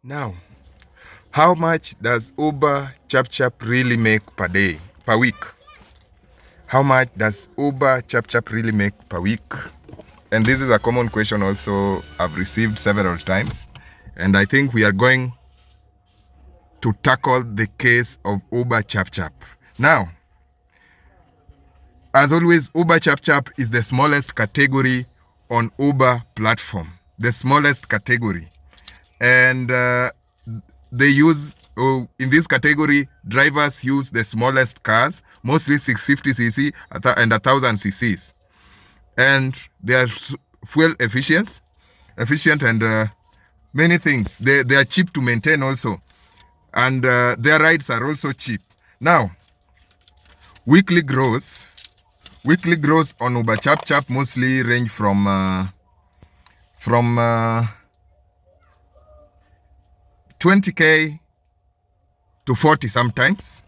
Now, how much does Uber Chap really make per day, per week? How much does Uber Chap really make per week? And this is a common question also I've received several times. And I think we are going to tackle the case of Uber Chap. Now, as always, Uber Chap is the smallest category on Uber platform. The smallest category. And they use, in this category, drivers use the smallest cars, mostly 650cc and 1000 cc's. And they are fuel efficient and many things. They are cheap to maintain also. And their rides are also cheap. Now, weekly gross on Uber Chap mostly range from 20k to 40 sometimes,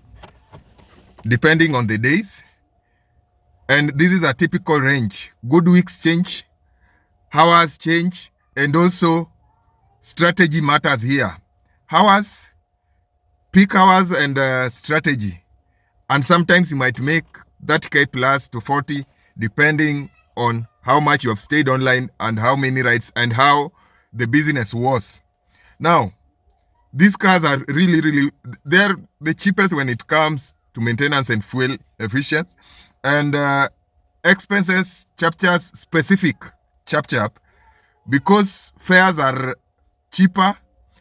depending on the days. And this is a typical range. Good weeks change, hours change, and also strategy matters here. Hours, peak hours, and strategy. And sometimes you might make 30k plus to 40, depending on how much you have stayed online and how many rides and how the business was. Now, these cars are really, they're the cheapest when it comes to maintenance and fuel efficiency. And expenses, Chap's specific Chap, because fares are cheaper,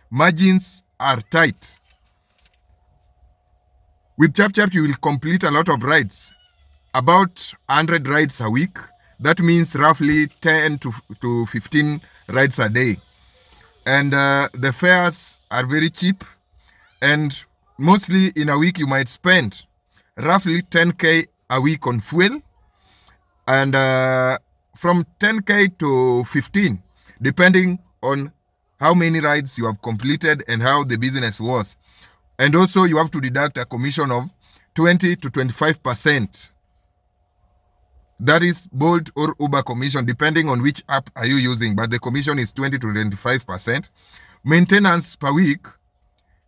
margins are tight. With Chap, you will complete a lot of rides, about 100 rides a week. That means roughly 10 to 15 rides a day. And the fares are very cheap. And mostly in a week, you might spend roughly 10k a week on fuel. And from 10k to 15, depending on how many rides you have completed and how the business was. And also you have to deduct a commission of 20 to 25%. That is Bolt or Uber commission, depending on which app are you using, but the commission is 20 to 25%. Maintenance per week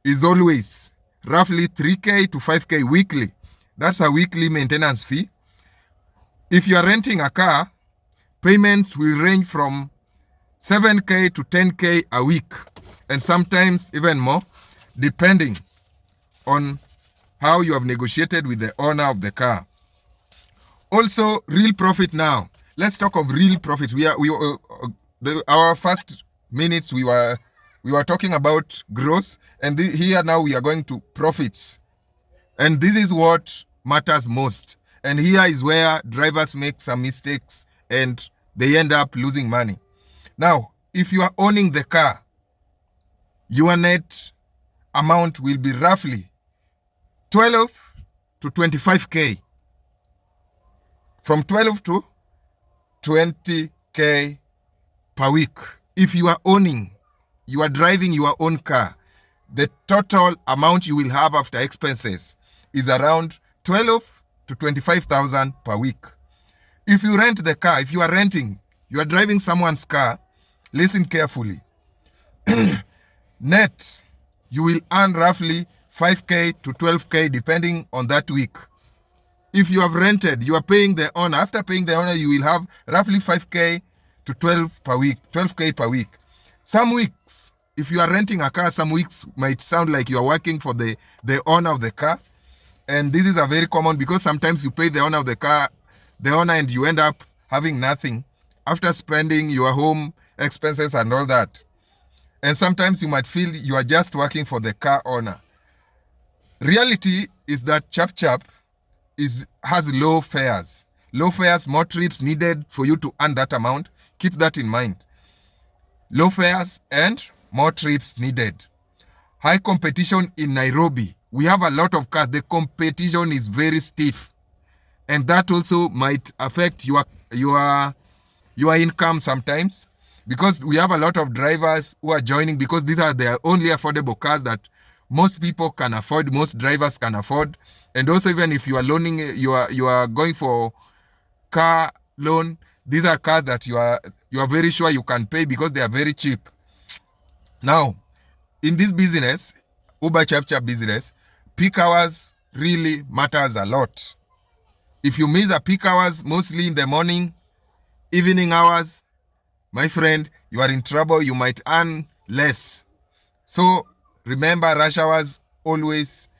is always roughly 3k to 5k weekly. That's a weekly maintenance fee. If you are renting a car, payments will range from 7k to 10k a week, and sometimes even more, depending on how you have negotiated with the owner of the car. Also, real profit now. Let's talk of real profits. Our first minutes we were talking about gross, and here now we are going to profits. And this is what matters most. And here is where drivers make some mistakes and they end up losing money. Now, if you are owning the car, your net amount will be roughly 12 to 25k. From 12 to 20k per week. If you are driving your own car, the total amount you will have after expenses is around 12 to 25,000 per week. If you rent the car, if you are renting, you are driving someone's car, listen carefully. Net, you will earn roughly 5k to 12k depending on that week. If you have rented, you are paying the owner. After paying the owner, you will have roughly 5k to 12k per week. Some weeks, if you are renting a car, some weeks might sound like you are working for the owner of the car. And this is a very common, because sometimes you pay the owner of the car, and you end up having nothing after spending your home expenses and all that. And sometimes you might feel you are just working for the car owner. Reality is that Chap has low fares. Low fares, more trips needed for you to earn that amount. Keep that in mind. Low fares and more trips needed. High competition in Nairobi. We have a lot of cars. The competition is very stiff. And that also might affect your income sometimes, because we have a lot of drivers who are joining, because these are the only affordable cars that most people can afford, most drivers can afford. And also, even if you are loaning, you are going for car loan, these are cars that you are very sure you can pay because they are very cheap. Now, in this business, Uber Chap business, peak hours really matters a lot. If you miss a peak hours, mostly in the morning, evening hours, my friend, you are in trouble. You might earn less. So remember, rush hours always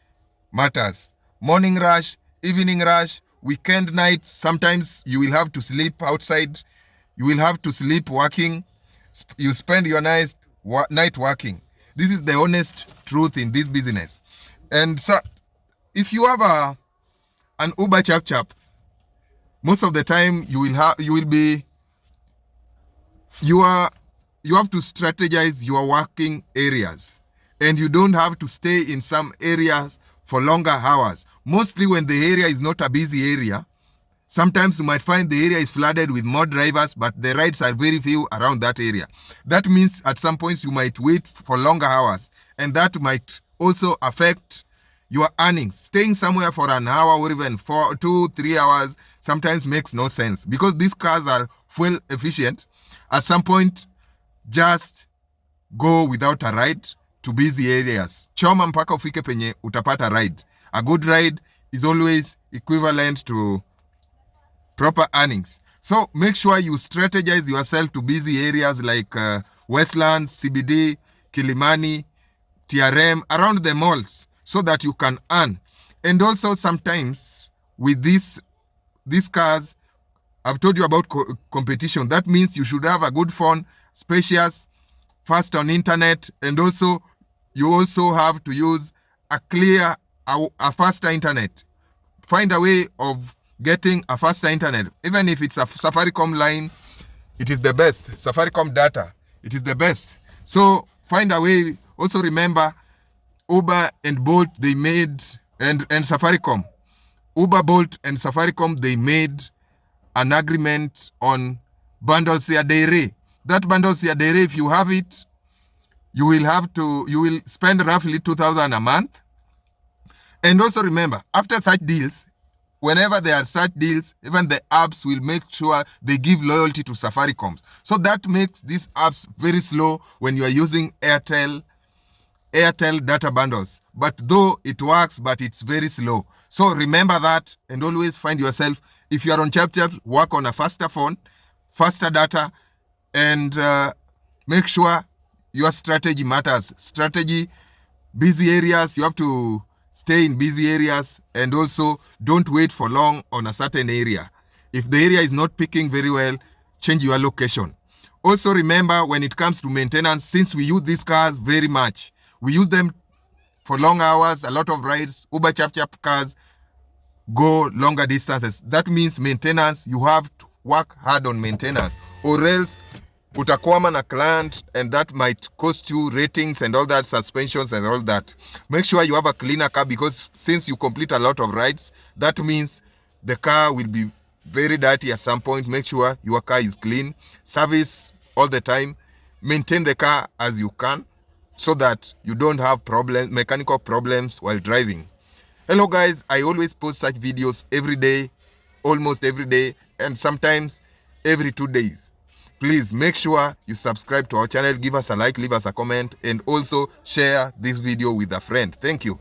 matters. Morning rush, evening rush, weekend night, sometimes you will have to sleep outside. You will have to sleep working. You spend your night working. This is the honest truth in this business. And so if you have an Uber Chap, most of the time you have to strategize your working areas, and you don't have to stay in some areas for longer hours. Mostly when the area is not a busy area, sometimes you might find the area is flooded with more drivers, but the rides are very few around that area. That means at some points you might wait for longer hours, and that might also affect your earnings. Staying somewhere for an hour or even for 2-3 hours sometimes makes no sense, because these cars are fuel efficient. At some point, just go without a ride to busy areas. Choma mpaka ufike penye utapata ride. A good ride is always equivalent to proper earnings. So make sure you strategize yourself to busy areas like Westlands, CBD, Kilimani, TRM, around the malls, so that you can earn. And also sometimes with these cars, I've told you about competition. That means you should have a good phone, spacious, fast on internet, and also you also have to use a faster internet. Find a way of getting a faster internet. Even if it's a Safaricom line, it is the best. Safaricom data, it is the best. So find a way. Also remember, Uber and Bolt, they made, and Safaricom, Uber, Bolt, and Safaricom, they made an agreement on bundles ya dere. That bundles ya dere, if you have it, you will spend roughly 2,000 a month. And also remember, after such deals, whenever there are such deals, even the apps will make sure they give loyalty to Safaricom. So that makes these apps very slow when you are using Airtel data bundles. But though it works, but it's very slow. So remember that, and always find yourself, if you are on Chap, work on a faster phone, faster data, and make sure your strategy matters. Strategy, busy areas, you have to stay in busy areas, and also don't wait for long on a certain area. If the area is not picking very well, change your location. Also remember, when it comes to maintenance, since we use these cars very much, we use them for long hours, a lot of rides. Uber Chap cars go longer distances. That means maintenance, you have to work hard on maintenance, or else utakwama na client, and that might cost you ratings and all that, suspensions and all that. Make sure you have a cleaner car, because since you complete a lot of rides, that means the car will be very dirty at some point. Make sure your car is clean. Service all the time. Maintain the car as you can, so that you don't have mechanical problems while driving. Hello guys, I always post such videos every day, almost every day, and sometimes every 2 days. Please make sure you subscribe to our channel, give us a like, leave us a comment, and also share this video with a friend. Thank you.